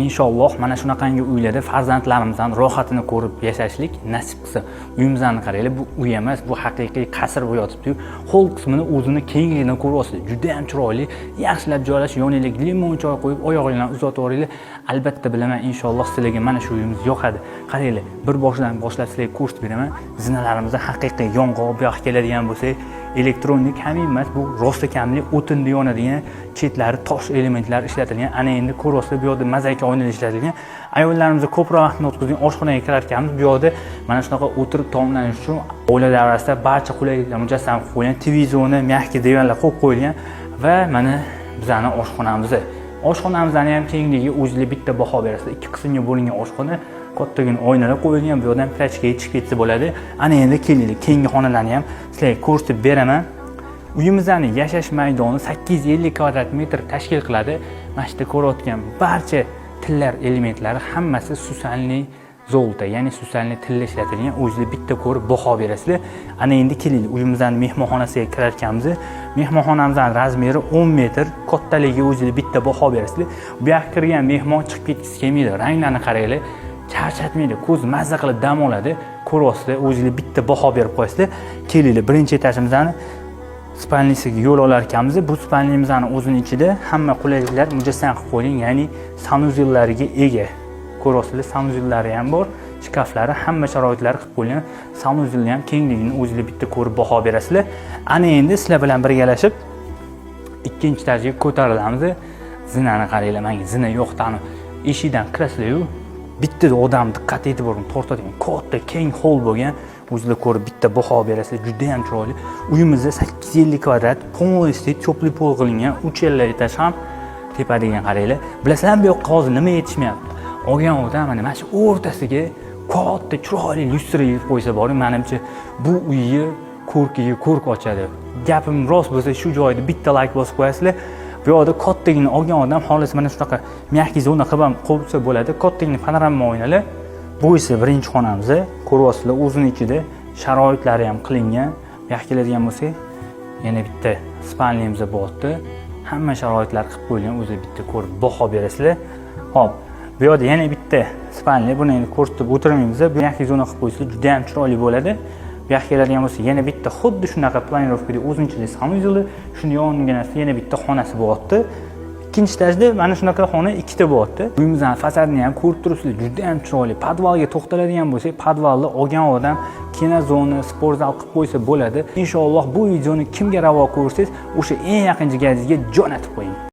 Inshaalloh mana shunaqangi uylarda farzandlarimizdan rohatini ko'rib yashashlik nasib qilsa. Uyimizni qaranglar, bu uy emas, bu haqiqiy qasr bo'lib yotibdi. Hol qismini o'zini kengligidan ko'ryapsiz. Juda ham chiroyli, yaxshilab joylash, yoniga limon choy qo'yib, oyoqlarini uzatib yuboringlar. Albatta bilaman, inshaalloh sizlarga mana shu uyimiz yoqadi. Qaranglar, bir boshidan boshlab sizlarga ko'rsatib beraman. Zinalarimizni haqiqiy yong'oq bu yoqqa keladigan bo'lsa, elektronik ham emas, bu rostakamli o'tinda yonadigan, chetlari tosh elementlar ishlatilgan. Ana endi ko'ryapsiz, bu yerda mazaki oynalar ishlatilgan. Ayollarimiz ko'proq vaqtni o'tkazgan oshxonaga kirar ekanmiz. Bu yerda mana shunaqa o'tirib taomlanish uchun oila davrasida barcha qulayliklar mujassam qilib qo'yilgan. Televizorni, mягкий divanlar qo'yib qo'yilgan va mana bizning oshxonamiz. Oshxonamizning ham kengligi o'ziga bitta baho berasiz. Ikki qismga bo'lingan oshxona, kattagina oynalar qo'yilgan. Bu yerdan plachkaga chiqib ketsa bo'ladi. Ana endi kelinglar, keyingi xonalarni ham sizlarga ko'rsatib beraman. Uyimizning yashash maydoni 850 kvadrat metr tashkil qiladi. Mana shu ko'rayotgan barcha tillar elementlari hammasi susanli zolta, ya'ni susanli tilla ishlatilgan. O'zingiz bitta ko'rib baho berasizlar. Ana endi kelinglar, uyimizning mehmonxonasiga kirar ekanmiz. Mehmonxonamizning razmeri 10 metr, kattaligi o'zingiz bitta baho berasizlar. Bu yoqqa kirgan mehmon chiqib ketgisi kelmaydi. Ranglarni qaranglar. Charchatmaydi, ko'z mazza qilib dam oladi. Ko'ryapsizlar, o'zingiz bitta baho berib qo'yasizlar. Kelinglar, birinchi etajimizdan spalnisiga yo'l olar ekanmiz. Bu spalnimizning o'zining ichida hamma qulayliklar mujassam qilib qo'yilgan, ya'ni sanuzellariga ega. Ko'ryapsizlar, sanuzellari ham bor, shkaflari, hamma sharoitlari qilib qo'yilgan. Sanuzelni ham kengligini o'zingiz bitta ko'rib baho berasizlar. Ana endi sizlar bilan birgalashib ikkinchi etajga ko'tarilamiz. Zinani qaranglar, menga zina yo'qdan eshikdan kirasizlar-yu, bitta odam diqqat e'tiborini tortadigan katta keng hol bo'lgan. O'zingizlar ko'rib bitta baho berasizlar, juda ham chiroyli. Uyimizda 850 kvadrat, полностью теплый pol qilingan, 3 etaj ham tepadigan qaranglar. Bilasizlar, bu yoqqa hozir nima yetishmayapti? Olgan odam mana shu o'rtasiga katta chiroyli lyustra yeb qo'ysa bor, menimcha bu uyni ko'rkiga ko'rk ochadi. Gapim rost bo'lsa, shu joyda bitta like bosib qo'yasizlar. Bu yerda kattagina olgan odam xolis mana shunaqa mягкий zona qilib ham qo'ysa bo'ladi. Kattagina panorama oynalar. Bu esa birinchi xonamiz. Ko'ryapsizlar, o'zining ichida sharoitlari ham qilingan. Bu yoqqa keladigan bo'lsa, yana bitta spalnimiz bordi. Hamma sharoitlar qilib qo'yilgan, o'zi bitta ko'rib baho berasizlar. Xo'p, bu yerda yana bitta spalni, buni endi ko'rsatib o'tirmaymiz. Bu mягкий zona qilib qo'ysa juda ham chiroyli bo'ladi. Bu yoqqa keladigan bo'lsa, yana bitta xuddi shunaqa planirovkada o'zining ichida sanuzel, shuni yonginasi yana bitta xonasi bo'lyapti. Ikkinchi etajda mana shunaqa xona ikkita bo'lyapti. Uyimizning fasadini ham ko'rib turibsizlar, juda ham chiroyli. Podvalga to'xtaladigan bo'lsak, podvalni olgan odam kinozona, sport zal qilib qo'ysa bo'ladi. Inshaalloh bu videoni kimga ravo ko'rsangiz, o'sha eng yaqin jigajizga jo'natib qo'ying.